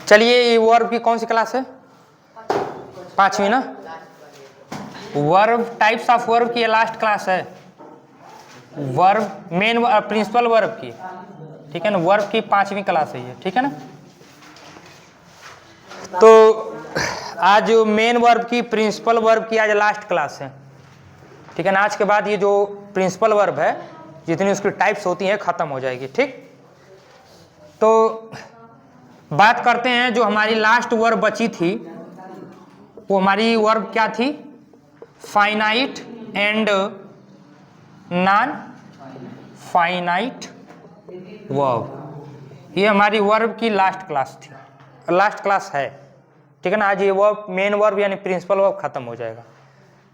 चलिए, ये वर्ब की कौन सी क्लास है? 5वीं ना। वर्ब, टाइप्स ऑफ वर्ब की ये लास्ट क्लास है। वर्ब, मेन प्रिंसिपल वर्ब की, ठीक है ना, वर्ब की 5वीं क्लास है ये, ठीक है ना। तो आज मेन वर्ब की, प्रिंसिपल वर्ब की आज लास्ट क्लास है, ठीक है ना। आज के बाद ये जो प्रिंसिपल वर्ब है, जितनी उसकी टाइप्स होती हैं खत्म हो जाएगी, ठीक। तो बात करते हैं, जो हमारी लास्ट वर्ब बची थी वो हमारी वर्ब क्या थी? Finite and non finite verb. ये हमारी वर्ब की लास्ट क्लास थी, लास्ट क्लास है, ठीक है ना। आज ये वर्ब, मेन वर्ब यानी प्रिंसिपल वर्ब खत्म हो जाएगा,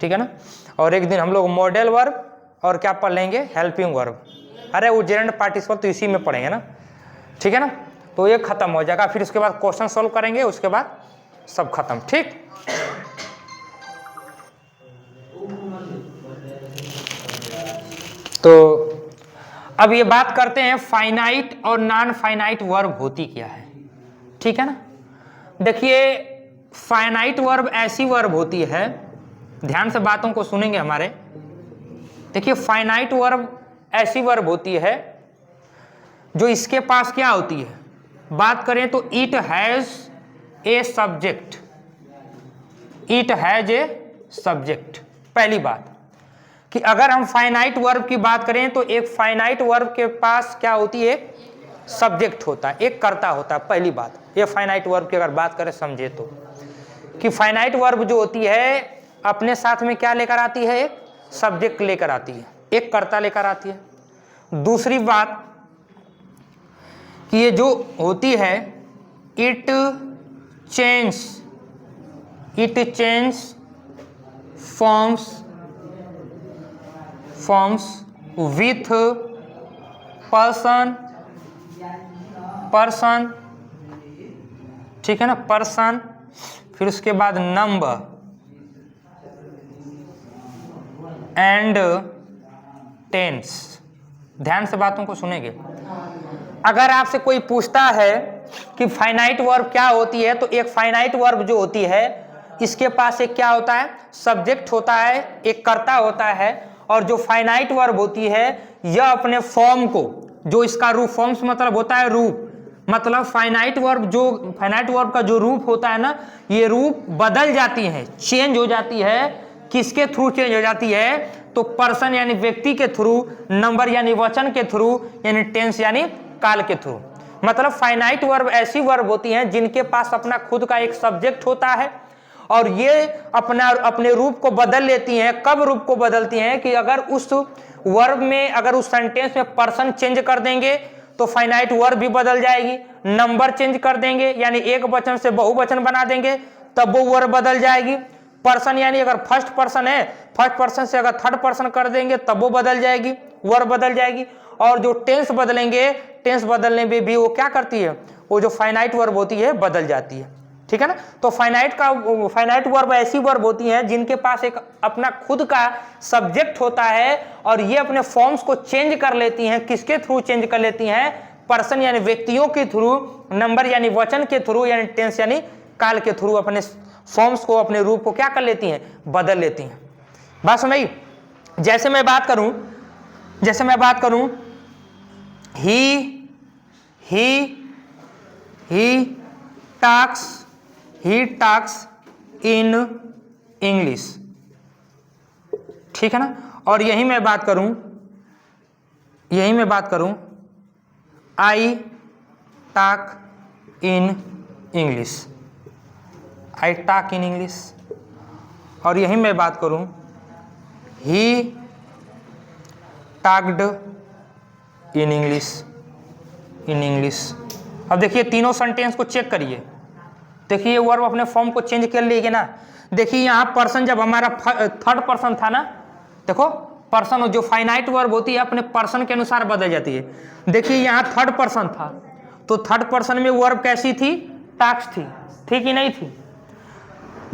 ठीक है ना। और एक दिन हम लोग मॉडल वर्ब और क्या पढ़ लेंगे? Helping verb. अरे वो जेरेंड पार्टिसिपल तो इसी में पढ़ेंगे ना, ठीक है ना। तो ये खत्म हो जाएगा, फिर उसके बाद क्वेश्चन सॉल्व करेंगे, उसके बाद सब खत्म, ठीक। तो अब ये बात करते हैं फाइनाइट और नॉन फाइनाइट वर्ब होती क्या है, ठीक है ना। देखिए, फाइनाइट वर्ब ऐसी वर्ब होती है, ध्यान से बातों को सुनेंगे हमारे। देखिए, फाइनाइट वर्ब ऐसी वर्ब होती है जो इसके पास क्या होती है, बात करें तो it has a subject, it has a subject. पहली बात कि अगर हम फाइनाइट वर्ब की बात करें तो एक फाइनाइट वर्ब के पास क्या होती है? सब्जेक्ट होता है, एक कर्ता होता है। पहली बात, ये फाइनाइट वर्ब की अगर बात करें समझे तो, कि फाइनाइट वर्ब जो होती है अपने साथ में क्या लेकर आती है? एक सब्जेक्ट लेकर आती है, एक कर्ता लेकर आती है। दूसरी बात कि ये जो होती है it change forms with person, ठीक है ना, पर्सन, फिर उसके बाद नंबर एंड टेंस। ध्यान से बातों को सुनेंगे। अगर आपसे कोई पूछता है कि फाइनाइट वर्ब क्या होती है, तो एक फाइनाइट वर्ब जो होती है इसके पास एक क्या होता है? सब्जेक्ट होता है, एक कर्ता होता है। और जो फाइनाइट वर्ब होती है यह अपने फॉर्म को, जो इसका रूप, फॉर्म्स मतलब होता है रूप, मतलब फाइनाइट वर्ब का जो रूप होता है ना, ये रूप बदल जाती है, चेंज हो जाती है। किसके थ्रू चेंज हो जाती है? तो पर्सन यानी व्यक्ति के थ्रू, नंबर यानी वचन के थ्रू, यानी टेंस यानी काल के थ्रू। मतलब फाइनाइट वर्ब ऐसी वर्ब होती हैं जिनके पास अपना खुद का एक सब्जेक्ट होता है और ये अपने रूप को बदल लेती हैं। कब रूप को बदलती हैं? कि अगर उस वर्ब में, अगर उस सेंटेंस में पर्सन चेंज कर देंगे तो फाइनाइट वर्ब भी बदल जाएगी। नंबर चेंज कर देंगे यानी एक वचन से बहुवचन बना देंगे तब वो वर्ब बदल जाएगी। पर्सन यानी अगर फर्स्ट पर्सन है, फर्स्ट पर्सन से अगर थर्ड पर्सन कर देंगे तब वो बदल जाएगी, वर्ब बदल जाएगी। और जो टेंस बदलेंगे, टेंस बदलने में भी वो क्या करती है? वो जो फाइनाइट वर्ब होती है बदल जाती है, ठीक है ना। तो फाइनाइट वर्ब ऐसी वर्ब होती हैं जिनके पास एक अपना खुद का सब्जेक्ट होता है और ये अपने फॉर्म्स को चेंज कर लेती हैं। किसके थ्रू चेंज कर लेती हैं? पर्सन यानी व्यक्तियों के थ्रू, नंबर यानी वचन के थ्रू, यानी टेंस यानी काल के थ्रू अपने फॉर्म्स को, अपने रूप को क्या कर लेती हैं? बदल लेती हैं। बात सुनाई? जैसे मैं बात करूं he talks in English, ठीक है ना। और यही मैं बात करूं I talk in English, और यही मैं बात करूं he talked in English। अब देखिए तीनों सेंटेंस को चेक करिए। देखिए वर्ब अपने फॉर्म को चेंज कर लेगी ना। देखिए यहाँ पर्सन जब हमारा थर्ड पर्सन था ना, देखो पर्सन जो फाइनाइट वर्ब होती है अपने पर्सन के अनुसार बदल जाती है। देखिए यहाँ थर्ड पर्सन था तो थर्ड पर्सन में वर्ब कैसी थी? टास्क थी कि नहीं थी?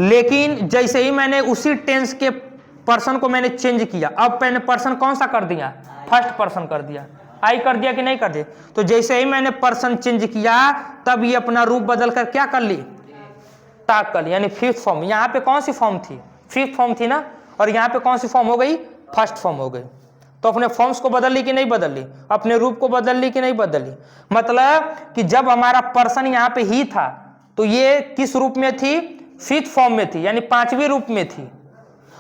लेकिन जैसे ही मैंने उसी टेंस के पर्सन को मैंने चेंज किया, अब मैंने पर्सन कौन सा कर दिया? फर्स्ट पर्सन कर दिया। आई कर दिया कि नहीं कर दिया। तो जैसे ही मैंने पर्सन चेंज किया तब ये अपना रूप बदल कर क्या कर ली, ताक कर ली, यानी फिफ्थ फॉर्म। यहाँ पे कौन सी फॉर्म थी, फिफ्थ फॉर्म थी ना, और यहाँ पे कौन सी फॉर्म हो गई, फर्स्ट फॉर्म हो गई। तो अपने फॉर्म्स को बदल ली कि नहीं बदल ली, अपने रूप को बदल ली कि नहीं बदल ली। मतलब कि जब हमारा पर्सन यहाँ पे ही था तो ये किस रूप में थी, फिफ्थ फॉर्म में थी, यानी पांचवें रूप में थी।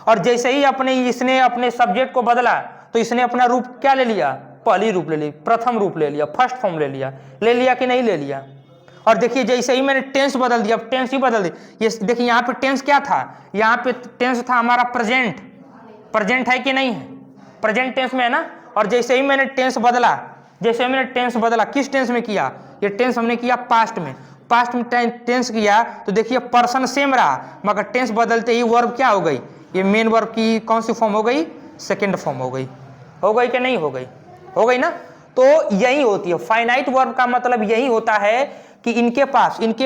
और जैसे ही इसने अपने सब्जेक्ट को बदला तो इसने अपना रूप क्या ले लिया, पहली रूप ले ली, प्रथम रूप ले लिया, फर्स्ट फॉर्म ले लिया कि नहीं ले लिया। और देखिए जैसे ही मैंने टेंस बदल दिया, अब टेंस ही बदल दी। ये देखिए यहाँ पे टेंस क्या था, यहाँ पे टेंस था हमारा प्रेजेंट, प्रेजेंट है कि नहीं है, प्रेजेंट टेंस में है ना। और जैसे ही मैंने टेंस बदला, जैसे मैंने टेंस बदला, किस टेंस में किया, ये टेंस हमने किया पास्ट में, पास्ट में टेंस किया तो देखिए पर्सन सेम रहा, मगर टेंस बदलते ही वर्ब क्या हो गई, ये मेन वर्ब की कौन सी फॉर्म हो गई, सेकेंड फॉर्म हो गई। हो गई कि नहीं हो गई, हो गई ना। तो यही होती है फाइनाइट वर्ब का मतलब, यही होता है कि इनके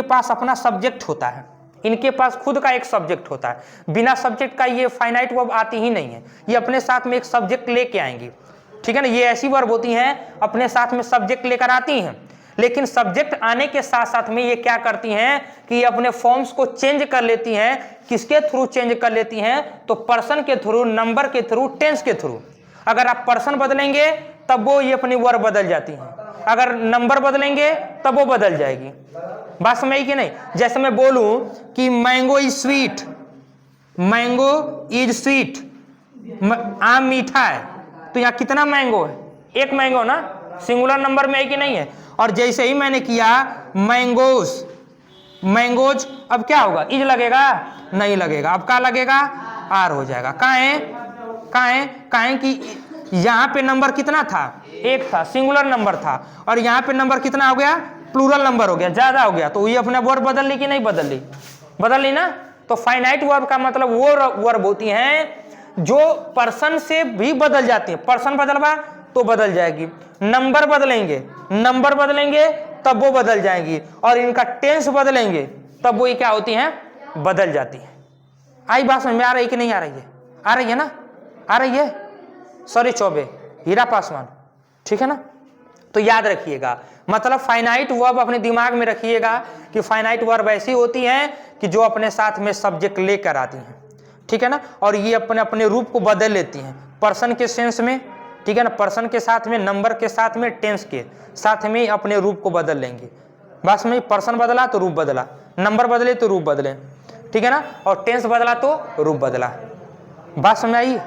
पास अपना सब्जेक्ट होता है, इनके पास खुद का एक सब्जेक्ट होता है। बिना सब्जेक्ट का ये फाइनाइट वर्ब आती ही नहीं है, ये अपने साथ में एक सब्जेक्ट लेके आएंगी, ठीक है ना। ये ऐसी वर्ब होती हैं अपने साथ में सब्जेक्ट लेकर आती हैं, लेकिन सब्जेक्ट आने के साथ साथ में ये क्या करती हैं कि ये अपने फॉर्म्स को चेंज कर लेती हैं। किसके थ्रू चेंज कर लेती हैं, तो पर्सन के थ्रू, नंबर के थ्रू, टेंस के थ्रू। अगर आप पर्सन बदलेंगे तब वो ये अपनी वर्ब बदल जाती हैं, अगर नंबर बदलेंगे तब वो बदल जाएगी। बात समझ आई कि नहीं। जैसे मैं बोलूं कि mango is sweet, mango is sweet, आम मीठा है, तो यहाँ कितना मैंगो है, एक मैंगो ना, सिंगुलर नंबर में है कि नहीं है। और जैसे ही मैंने किया मैंगोज, मैंगोज, अब क्या होगा, इज लगेगा, नहीं लगेगा, अब क्या लगेगा, आर हो जाएगा। काहे कि यहाँ पे नंबर कितना था, एक था, सिंगुलर नंबर था, और यहाँ पे नंबर कितना हो गया, प्लूरल नंबर हो गया, ज्यादा हो गया, तो ये अपना वर्ब बदल ली कि नहीं बदल ली, बदल ली ना। तो फाइनाइट वर्ब का मतलब वो वर्ब होती हैं जो पर्सन से भी बदल जाती है, पर्सन बदलवा तो बदल जाएगी, नंबर बदलेंगे तब वो बदल जाएंगी, और इनका टेंस बदलेंगे तब वो क्या होती हैं, बदल जाती हैं। आई बात समझ में आ रही कि नहीं आ रही है, आ रही है ना, आ रही है। सॉरी चौबे, हीरा पासवान, ठीक है ना। तो याद रखिएगा, मतलब फाइनाइट वर्ब अपने दिमाग में रखिएगा कि फाइनाइट वर्ब ऐसी होती हैं कि जो अपने साथ में सब्जेक्ट लेकर आती हैं, ठीक है ना, और ये अपने अपने रूप को बदल लेती हैं पर्सन के सेंस में, ठीक है ना, पर्सन के साथ में, नंबर के साथ में, टेंस के साथ में अपने रूप को बदल लेंगे। बस में पर्सन बदला तो रूप बदला, नंबर बदले तो रूप बदले, ठीक है ना, और टेंस बदला तो रूप बदला। बात समझ आई,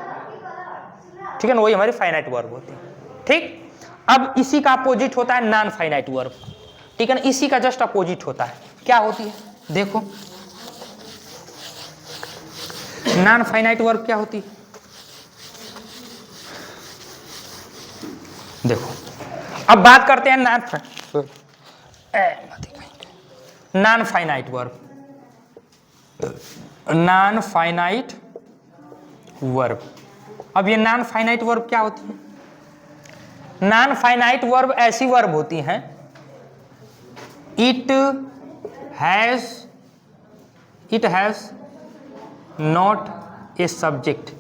ठीक है ना, वही हमारी फाइनाइट वर्ब होती है। ठीक, अब इसी का अपोजिट होता है नॉन फाइनाइट वर्ब, ठीक है ना, इसी का जस्ट अपोजिट होता है। क्या होती है, देखो नॉन फाइनाइट वर्ब क्या होती है, देखो। अब बात करते हैं non finite verb, non finite verb. अब ये नॉन फाइनाइट वर्ब क्या होती है, नॉन फाइनाइट वर्ब ऐसी वर्ब होती हैं, it has not a subject,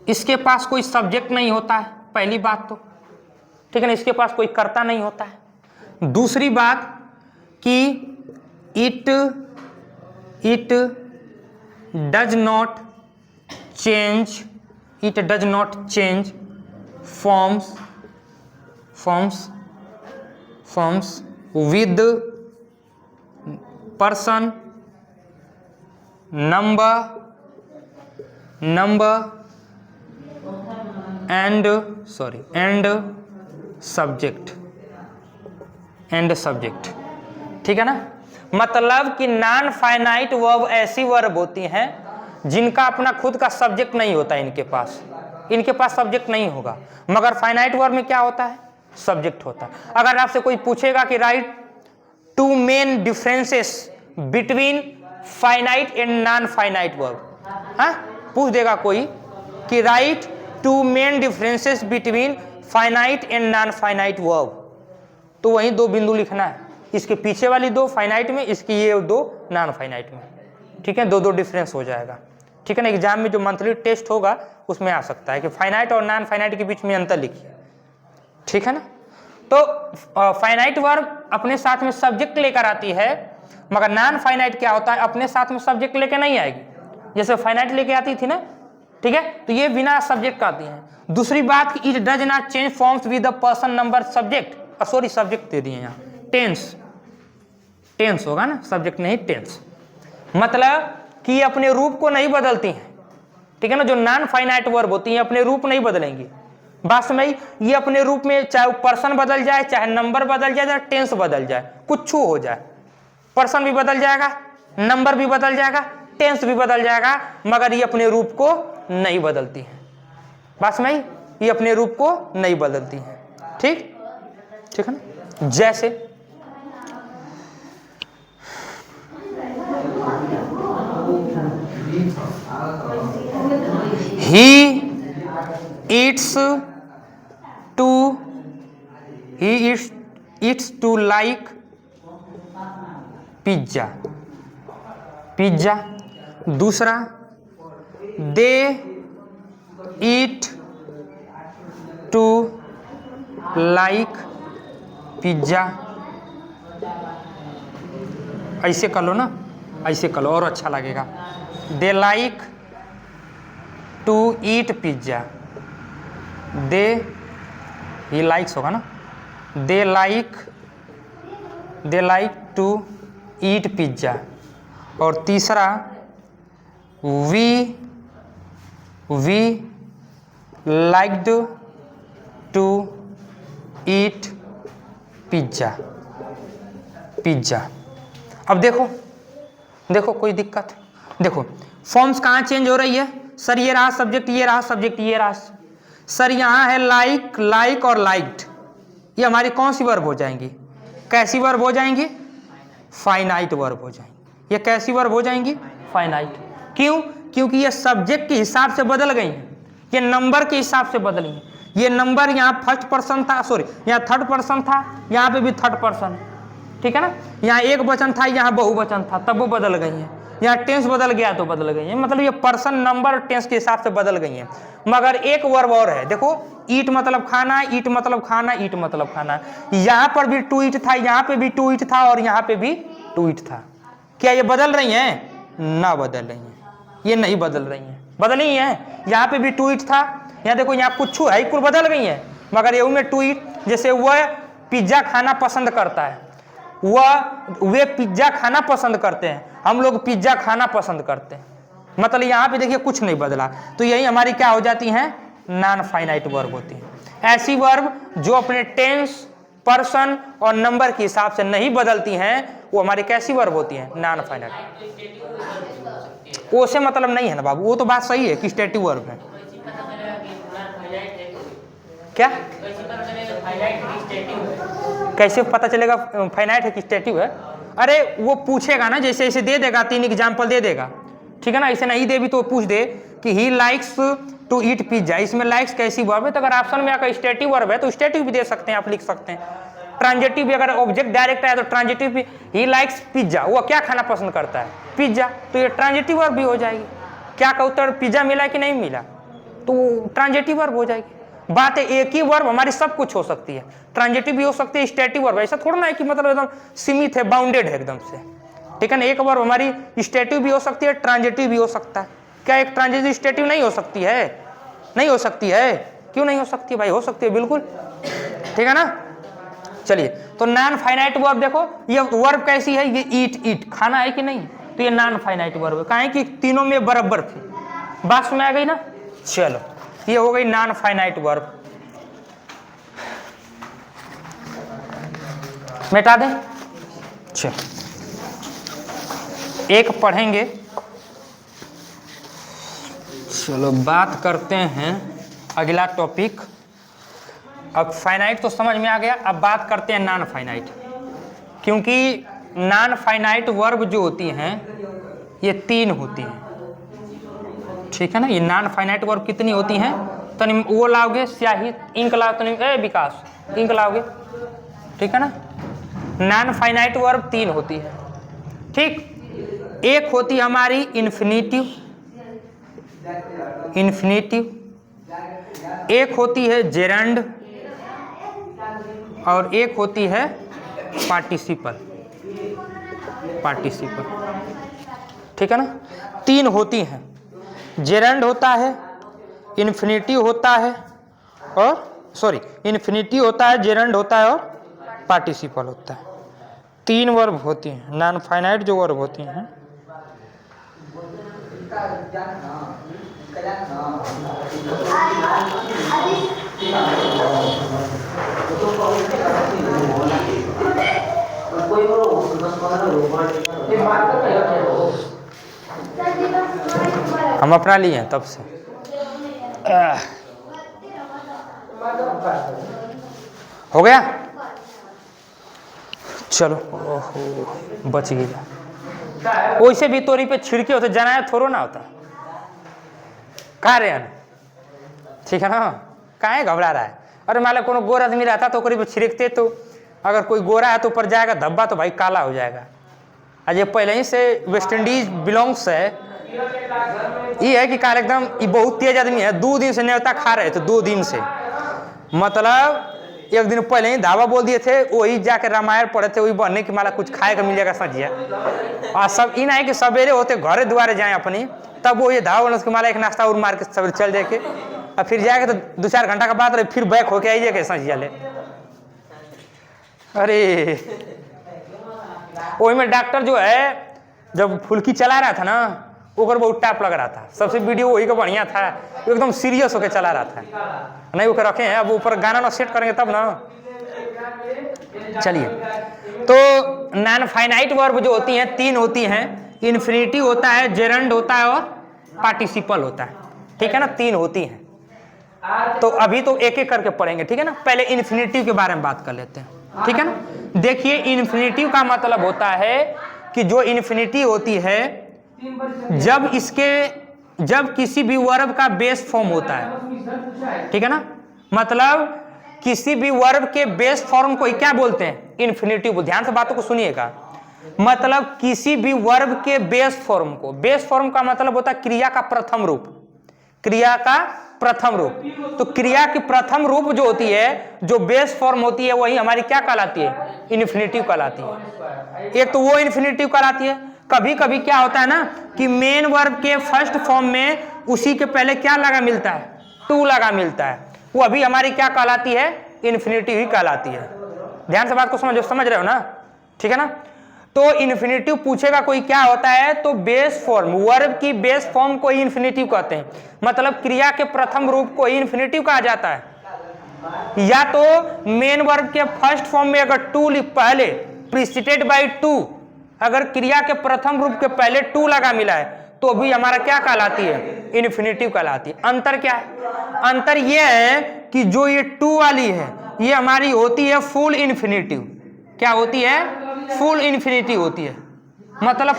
इसके पास कोई सब्जेक्ट नहीं होता है, पहली बात तो, ठीक है ना, इसके पास कोई कर्ता नहीं होता है। दूसरी बात कि it does not change forms with person, number and subject, ठीक है ना। मतलब कि नॉन फाइनाइट वर्ब ऐसी वर्ब होती हैं जिनका अपना खुद का सब्जेक्ट नहीं होता, इनके पास सब्जेक्ट नहीं होगा, मगर फाइनाइट वर्ब में क्या होता है, सब्जेक्ट होता है। अगर आपसे कोई पूछेगा कि right 2 main differences between finite and non finite verb, हाँ पूछ देगा कोई कि right 2 main differences between finite and non finite verb, तो वहीं 2 बिंदु लिखना है, इसके पीछे वाली 2 फाइनाइट में, इसकी ये 2 नॉन फाइनाइट में, ठीक है, 2 डिफरेंस हो जाएगा, ठीक है ना। एग्जाम में जो मंथली टेस्ट होगा उसमें आ सकता है कि फाइनाइट और नॉन फाइनाइट के बीच में अंतर लिखिए, ठीक है ना। तो फाइनाइट वर्ब अपने साथ में सब्जेक्ट लेकर आती है, मगर नॉन फाइनाइट क्या होता है, अपने साथ में सब्जेक्ट लेकर नहीं आएगी, जैसे फाइनाइट लेके आती थी ना, ठीक है। तो ये बिना सब्जेक्ट का आती है। दूसरी बात कि it does not change forms with the person number subject, sorry subject दे दिए यहाँ, टेंस, टेंस होगा ना, सब्जेक्ट नहीं टेंस, मतलब कि ये अपने रूप को नहीं बदलती हैं, ठीक है ना। जो नॉन फाइनाइट वर्ब होती हैं अपने रूप नहीं बदलेंगी, बात समझ। ये अपने रूप में चाहे पर्सन बदल जाए, चाहे नंबर बदल जाए, चाहे टेंस बदल जाए, कुछ हो जाए, पर्सन भी बदल जाएगा, नंबर भी बदल जाएगा, टेंस भी बदल जाएगा, मगर ये अपने रूप को नहीं बदलती है। बात समझ, ये अपने रूप को नहीं बदलती है, ठीक, ठीक है ना। जैसे ही eats to like pizza, pizza. दूसरा दे ईट टू लाइक पिज्जा, ऐसे कर लो ना, ऐसे कर लो और अच्छा लगेगा। They like to eat pizza, they he likes होगा ना, they like to eat pizza. और तीसरा we liked to eat pizza, pizza. अब देखो देखो कोई दिक्कत, देखो फॉर्म्स कहाँ चेंज हो रही है सर, ये रहा सब्जेक्ट, ये रहा सब्जेक्ट, ये रहा सर, यहाँ है लाइक, लाइक और लाइक्ड, ये हमारी कौन सी वर्ब हो जाएंगी, कैसी वर्ब हो जाएंगी, फाइनाइट वर्ब हो जाएंगी। ये कैसी वर्ब हो जाएंगी, फाइनाइट। क्यों, क्योंकि ये सब्जेक्ट के हिसाब से बदल गई हैं, ये नंबर के हिसाब से बदली हैं। ये नंबर यहाँ फर्स्ट पर्सन था, सॉरी यहाँ थर्ड पर्सन था, यहाँ पे भी थर्ड पर्सन, ठीक है ना। यहाँ एक वचन था, यहाँ बहुवचन था, तब वो बदल गई हैं। यहाँ टेंस बदल गया तो बदल गई है, मतलब ये पर्सन नंबर टेंस के हिसाब से बदल गई हैं। मगर एक वर्ब और है, देखो ईट मतलब खाना, ईट मतलब खाना, ईट मतलब खाना। यहाँ पर भी टू ईट था, यहाँ पे भी टू ईट था, और यहाँ पे भी टू ईट था। क्या ये बदल रही हैं, ना बदल रही हैं, ये नहीं बदल रही हैं, बदली हैं। यहाँ पे भी टू ईट था, यहाँ देखो यहाँ कुछ है, कुछ बदल गई है, मगर ये में टू ईट, जैसे वह पिज्जा खाना पसंद करता है, वे पिज्जा खाना पसंद करते हैं, हम लोग पिज्जा खाना पसंद करते हैं, मतलब यहाँ पे देखिए कुछ नहीं बदला। तो यही हमारी क्या हो जाती हैं, नॉन फाइनाइट वर्ब होती है। ऐसी वर्ब जो अपने टेंस, पर्सन और नंबर के हिसाब से नहीं बदलती हैं, वो हमारी कैसी वर्ब होती हैं, नॉन फाइनाइट। वो से मतलब नहीं है ना बाबू, वो तो बात सही है कि स्टेटिव वर्ब है। क्या कैसे पता चलेगा फाइनाइट है कि स्टेटिव है, अरे वो पूछेगा ना, जैसे ऐसे दे देगा, 3 एग्जाम्पल दे देगा, ठीक है ना। ऐसे नहीं दे भी तो पूछ दे कि he likes to eat pizza, इसमें लाइक्स कैसी वर्ब है, तो अगर ऑप्शन में आकर स्टेटिव वर्ब है तो स्टेटिव भी दे सकते हैं, आप लिख सकते हैं। ट्रांजिटिव भी, अगर ऑब्जेक्ट डायरेक्ट आया तो ट्रांजिटिव भी, ही लाइक्स पिज्जा, वो क्या खाना पसंद करता है, पिज्जा, तो ये ट्रांजिटिव वर्ब भी हो जाएगी। क्या का उत्तर पिज्जा मिला कि नहीं मिला, तो ट्रांजिटिव वर्ब हो जाएगी। बात है एक ही वर्ब हमारी सब कुछ हो सकती है, ट्रांजिटिव भी हो सकती है, स्टेटिव वर्ब, ऐसा थोड़ा ना है कि मतलब एकदम सीमित है, बाउंडेड है एकदम से, ठीक है ना। एक वर्ब हमारी स्टेटिव भी हो सकती है, ट्रांजिटिव भी हो सकता है। क्या एक ट्रांजिटिव स्टेटिव नहीं हो सकती है, नहीं हो सकती है, क्यों नहीं हो सकती है भाई, हो सकती है बिल्कुल, ठीक है ना। चलिए, तो नॉन फाइनाइट वर्ब देखो, ये वर्ब कैसी है, ये ईट, ईट खाना है कि नहीं, तो ये नॉन फाइनाइट वर्ब है, काहे कि तीनों में बराबर थी। बात में आ गई ना। चलो, ये हो गई नॉन फाइनाइट वर्ब, मिटा दें। चलो एक पढ़ेंगे, चलो बात करते हैं अगला टॉपिक। अब फाइनाइट तो समझ में आ गया, अब बात करते हैं नॉन फाइनाइट, क्योंकि नॉन फाइनाइट वर्ब जो होती हैं ये 3 होती हैं, ठीक है ना। ये नॉन फाइनाइट वर्ब कितनी होती हैं, तनी वो लाओगे स्याही, इंक लाओ, तनी विकास इंक लाओगे, ठीक है ना। नॉन फाइनाइट वर्ब 3 होती है, ठीक। एक होती हमारी इन्फिनिटिव, इन्फिनिटिव, एक होती है जेरंड, और एक होती है पार्टिसिपल, पार्टिसिपल, ठीक है ना। 3 होती हैं, जेरंड होता है, इन्फिनिटिव होता है और इन्फिनिटिव होता है, जेरंड होता है और पार्टिसिपल होता है। 3 वर्ब होती हैं, नॉन फाइनाइट जो वर्ब होती हैं। हम अपना लिए हैं तब से। हो गया, चलो। ओहो बच गया। वैसे भी तोरी पे छिड़के होते, जनाया थोड़ो ना होता। कहा रे, ठीक है ना, काहे घबरा रहा है। अरे मान लो कोनो गोरा आदमी रहता तो पे छिड़कते, तो अगर कोई गोरा है तो ऊपर जाएगा धब्बा तो भाई काला हो जाएगा। आज ये पहले ही से वेस्ट इंडीज बिलोंग्स है, ये है कि काल एकदम ये बहुत तेज आदमी है। 2 दिन से न्योता खा रहे थे, 2 दिन से, मतलब 1 दिन पहले ही धावा बोल दिए थे, वही जाके रामायण पढ़े थे, वही बनने की माला कुछ खाए का मिलेगा सजिया। और सब इन है कि सवेरे होते घरे द्वारे जाए अपनी, तब वो ये धावा बोलने उसकी माला एक नाश्ता और मार के सवेरे चल जाके, और फिर जाएगा तो 2-4 घंटा के बाद फिर बैक होके आइए के सजिया ले। अरे वही में डॉक्टर जो है जब फुल्की चला रहा था ना, ओकर बहुत टाप लग रहा था। सबसे वीडियो वही का बढ़िया था, एकदम सीरियस होकर चला रहा था। नहीं वो रखे हैं, अब ऊपर गाना ना सेट करेंगे तब ना। चलिए, तो नॉन फाइनाइट वर्ब जो होती हैं 3 होती हैं, इन्फिनिटिव होता है, जेरंड होता है और पार्टिसिपल होता है, ठीक है ना। 3 होती हैं। तो अभी तो एक एक करके पढ़ेंगे, ठीक है ना। पहले इन्फिनिटिव के बारे में बात कर लेते हैं, ठीक है ना। देखिए, इन्फिनिटिव का मतलब होता है कि जो इन्फिनिटिव होती है जब किसी भी वर्ब का बेस फॉर्म होता है, ठीक है ना। मतलब किसी भी वर्ब के बेस फॉर्म को क्या बोलते हैं, इन्फिनिटिव। ध्यान से बातों को सुनिएगा। मतलब किसी भी वर्ब के बेस फॉर्म को, बेस फॉर्म का मतलब होता है क्रिया का प्रथम रूप, क्रिया का प्रथम रूप। तो क्रिया की प्रथम रूप जो होती है, जो बेस फॉर्म होती है, वही हमारी क्या कहलाती है, इन्फिनिटिव कहलाती है। एक तो वो इन्फिनिटिव कहलाती है। कभी कभी क्या होता है ना कि मेन वर्ब के फर्स्ट फॉर्म में उसी के पहले क्या लगा मिलता है, टू लगा मिलता है, वो अभी हमारी क्या कहलाती है, इन्फिनिटिव ही कहलाती है। ध्यान से बात को समझ रहे हो ना, ठीक है ना। तो इन्फिनिटिव पूछेगा कोई क्या होता है, तो बेस फॉर्म, वर्ब की बेस फॉर्म को ही इन्फिनिटिव कहते हैं। मतलब क्रिया के प्रथम रूप को ही इन्फिनिटिव कहा जाता है। या तो मेन वर्ब के फर्स्ट फॉर्म में अगर टू पहले प्रीसिडेड बाय टू, अगर क्रिया के प्रथम रूप के पहले टू लगा मिला है तो भी हमारा क्या कहलाती है, इन्फिनिटिव कहलाती है। अंतर क्या है, अंतर यह है कि जो ये टू वाली है ये हमारी होती है फुल इन्फिनिटिव। क्या होती है, फुल इन्फिनिटिव होती है, मतलब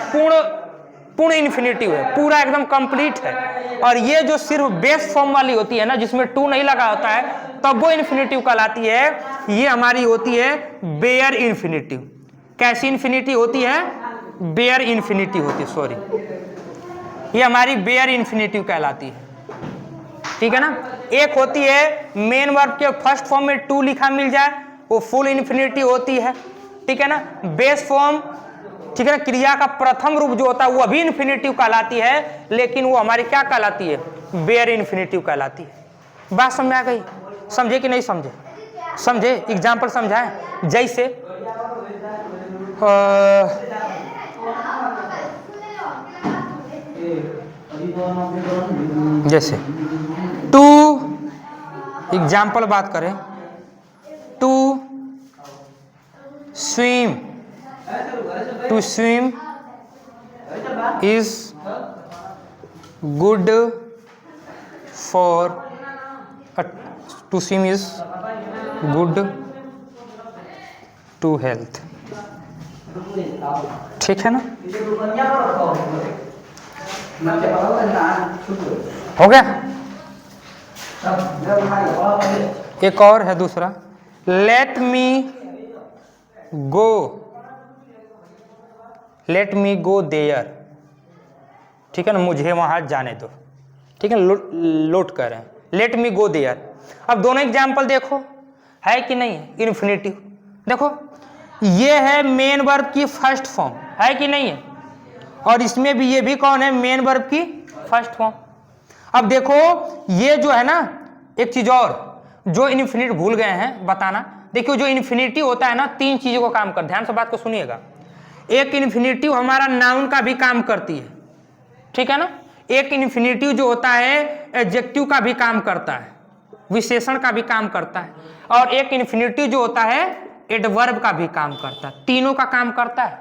पूर्ण इन्फिनिटिव है, पूरा एकदम कंप्लीट है। और ये जो सिर्फ बेस फॉर्म वाली होती है ना, जिसमें टू नहीं लगा होता है, तब वो इन्फिनिटिव कहलाती है। ये हमारी होती है बेयर इन्फिनिटिव। कैसी इन्फिनिटिव होती है, बेयर इन्फिनिटिव होती है, सॉरी, ये हमारी बेयर इन्फिनिटिव कहलाती है, ठीक है ना। एक होती है मेन वर्ब के फर्स्ट फॉर्म में टू लिखा मिल जाए, वो फुल इन्फिनिटिव होती है, ठीक है ना। बेस फॉर्म, ठीक है ना, क्रिया का प्रथम रूप जो होता है वो भी इन्फिनिटिव कहलाती है, लेकिन वो हमारी क्या कहलाती है, बेयर इन्फिनिटिव कहलाती है। बात समझ आ गई, समझे कि नहीं समझे, समझे। एग्जाम्पल समझाएं, जैसे जैसे टू, एग्जाम्पल बात करें, to swim, to swim is good for, to swim is good to health, ठीक है ना। हो गया। एक और है दूसरा, लेट मी गो देयर, ठीक है ना, मुझे वहां जाने दो, ठीक है। लोट कर रहे हैं, लेट मी गो देयर। अब दोनों एग्जाम्पल देखो, है कि नहीं है, इन्फिनिटिव। देखो ये है मेन वर्ब की फर्स्ट फॉर्म, है कि नहीं है, और इसमें भी ये भी कौन है, मेन वर्ब की फर्स्ट फॉर्म। अब देखो ये जो है ना, एक चीज और जो इन्फिनिट भूल गए हैं बताना, देखियो जो इन्फिनिटी होता है ना, तीन चीजों को काम कर, ध्यान से बात को सुनिएगा। एक इन्फिनिटिव हमारा नाउन का भी काम करती है, ठीक है ना। एक इन्फिनिटिव जो होता है एडजेक्टिव का भी काम करता है, विशेषण का भी काम करता है, और एक इन्फिनिटिव जो होता है एडवर्ब का भी काम करता है, तीनों का काम करता है,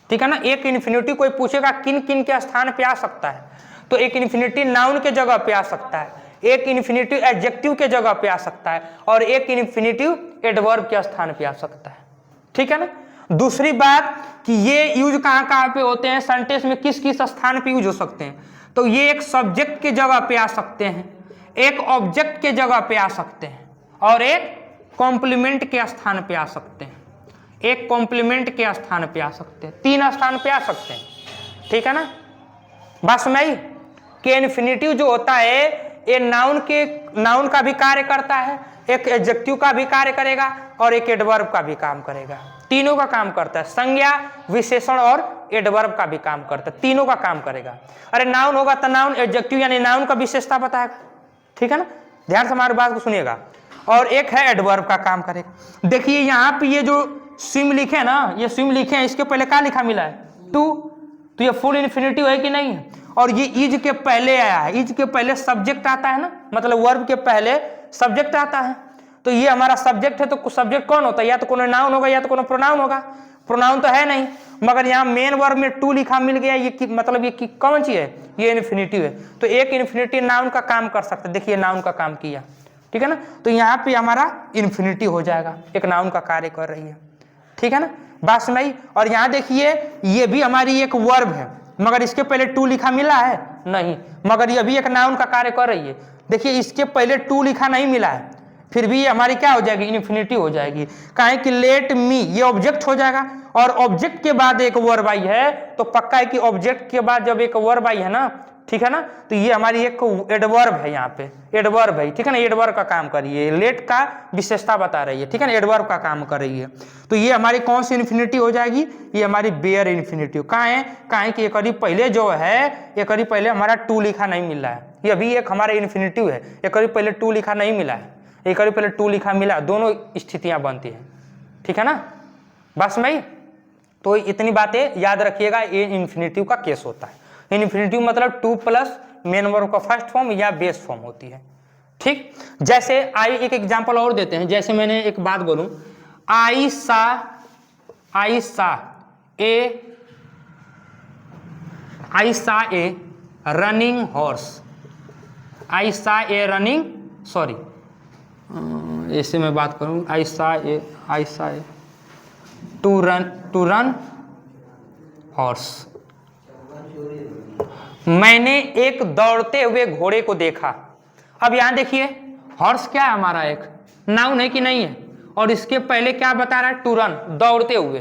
ठीक है ना। एक इन्फिनिटिव कोई पूछेगा किन किन के स्थान पे आ सकता है, तो एक इन्फिनिटिव नाउन के जगह पे आ सकता है, एक इन्फिनिटिव एडजेक्टिव के जगह पे आ सकता है, और एक इन्फिनिटिव एडवर्ब के स्थान पे आ सकता है, ठीक है ना। दूसरी बात कि ये यूज कहाँ कहाँ पे होते हैं, सेंटेंस में किस किस स्थान पे यूज हो सकते हैं, तो ये एक सब्जेक्ट के जगह पे आ सकते हैं, एक ऑब्जेक्ट के जगह पे आ सकते हैं, और एक कॉम्प्लीमेंट के स्थान पे आ सकते हैं, एक कॉम्प्लीमेंट के स्थान पे आ सकते हैं, तीन स्थान पे आ सकते हैं, ठीक है ना। बात सुनाई कि इन्फिनिटिव जो होता है ये नाउन का भी कार्य करता है, एक एडजेक्टिव का भी कार्य करेगा, और एक एडवर्ब का भी काम करेगा, तीनों का काम करता है, संज्ञा विशेषण और एडवर्ब का भी काम करता है, तीनों का काम करेगा। अरे नाउन होगा तो नाउन एडजेक्टिव यानी नाउन का विशेषता बताएगा, ठीक है ना, ध्यान से हमारी बात को सुनिएगा। और एक है एडवर्ब का काम करेगा। देखिए यहाँ पे ये जो स्विम लिखे ना, ये स्विम लिखे हैं, इसके पहले क्या लिखा मिला है, टू, तो ये फुल इन्फिनिटिव है कि नहीं है, और ये इज के पहले आया है, इज के पहले सब्जेक्ट आता है ना, मतलब वर्ब के पहले सब्जेक्ट आता है, तो ये हमारा सब्जेक्ट है, तो सब्जेक्ट कौन होता है, या तो कोनो नाउन होगा या तो कोनो प्रोनाउन होगा, प्रोनाउन तो है नहीं, मगर यहाँ मेन वर्ब में टू लिखा मिल गया, ये मतलब ये कौन चीज है, ये इन्फिनिटिव है, तो एक इन्फिनिटिव नाउन का काम कर सकता है, देखिए नाउन का काम किया, ठीक है ना, तो यहाँ पे हमारा इन्फिनिटिव हो जाएगा, एक नाउन का कार्य कर रही है, ठीक है ना, बात सुनाई। और यहाँ देखिए ये भी हमारी एक वर्ब है, मगर इसके पहले टू लिखा मिला है नहीं, मगर ये भी एक नाउन का कार्य कर रही है, देखिए इसके पहले टू लिखा नहीं मिला है, फिर भी ये हमारी क्या हो जाएगी, इन्फिनिटी हो जाएगी, काहे कि लेट मी ये ऑब्जेक्ट हो जाएगा, और ऑब्जेक्ट के बाद एक वर्ब आई है, तो पक्का है कि ऑब्जेक्ट के बाद जब एक वर्ब आई है ना, ठीक है ना, तो ये हमारी एक एडवर्ब है, यहाँ पे एडवर्ब है, ठीक है ना, एडवर्ब का काम कर रही है, लेट का विशेषता बता रही है, ठीक है ना, एडवर्ब का काम कर रही है, तो ये हमारी कौन सी इन्फिनिटी हो जाएगी, ये हमारी बेयर इन्फिनिटी। काहे कि एक पहले जो है, एक पहले हमारा टू लिखा नहीं मिला है, ये भी एक हमारा इन्फिनिटिव है, एक पहले टू लिखा नहीं मिला है, एक पहले टू लिखा मिला, दोनों स्थितियां बनती हैं, ठीक है ना, बस में। तो इतनी बातें याद रखिएगा, ये इन्फिनिटिव का केस होता है। इन्फिनिटिव मतलब टू प्लस मेन वर्ब का फर्स्ट फॉर्म या बेस फॉर्म होती है, ठीक। जैसे आई एक एग्जांपल और देते हैं, जैसे मैंने एक बात बोलूं, आई सा ए रनिंग हॉर्स, आई सा ए रनिंग, सॉरी ऐसे मैं बात करूं, आई सा ए टू रन हॉर्स, मैंने एक दौड़ते हुए घोड़े को देखा। अब यहां देखिए हॉर्स क्या है, हमारा एक नाउन है कि नहीं है, और इसके पहले क्या बता रहा है, टू रन, दौड़ते हुए,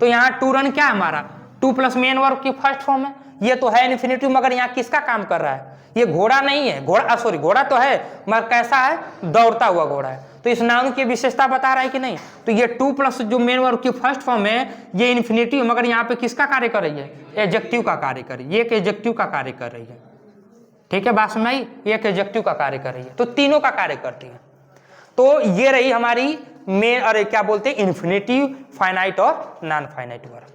तो यहाँ टू रन क्या है हमारा, टू प्लस मेन वर्ब की फर्स्ट फॉर्म है, ये तो है इन्फिनिटिव, मगर यहाँ किसका काम कर रहा है, ये घोड़ा नहीं है, घोड़ा तो है मगर कैसा है, दौड़ता हुआ घोड़ा है, तो इस नाउन की विशेषता बता रहा है कि नहीं, तो ये टू प्लस जो मेन वर्ब की फर्स्ट फॉर्म है ये इन्फिनिटिव, मगर यहाँ पे किसका कार्य कर रही है, एडजेक्टिव का कार्य कर रही है, एक एडजेक्टिव का कार्य कर रही है, ठीक है, बात सुनाई, एक एडजेक्टिव का कार्य कर रही है, तो तीनों का कार्य करती है। तो ये रही हमारी मेन, अरे क्या बोलते हैं, इन्फिनिटिव, फाइनाइट और नॉन फाइनाइट वर्ब,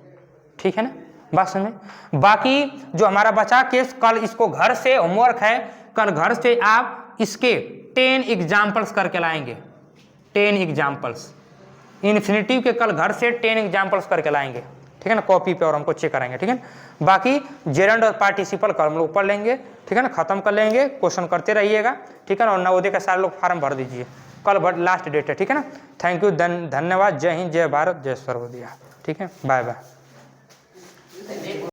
ठीक है ना, बात समझ में। बाकी जो हमारा बचा केस, कल इसको घर से होमवर्क है, कल घर से आप इसके 10 एग्जाम्पल्स करके लाएंगे, 10 एग्जाम्पल्स इन्फिनिटिव के, कल घर से 10 एग्जाम्पल्स करके लाएंगे, ठीक है ना, कॉपी पे, और हमको चेक कराएंगे, ठीक है ना। बाकी जेरेंड और पार्टिसिपल कल हम लोग पढ़ लेंगे, ठीक है ना, खत्म कर लेंगे, क्वेश्चन करते रहिएगा, ठीक है ना, और नवोदय का सारे लोग फार्म भर दीजिए, कल लास्ट डेट है, ठीक है ना। थैंक यू, धन्यवाद, जय हिंद, जय भारत, जय सर्वोदय, ठीक है, बाय बाय।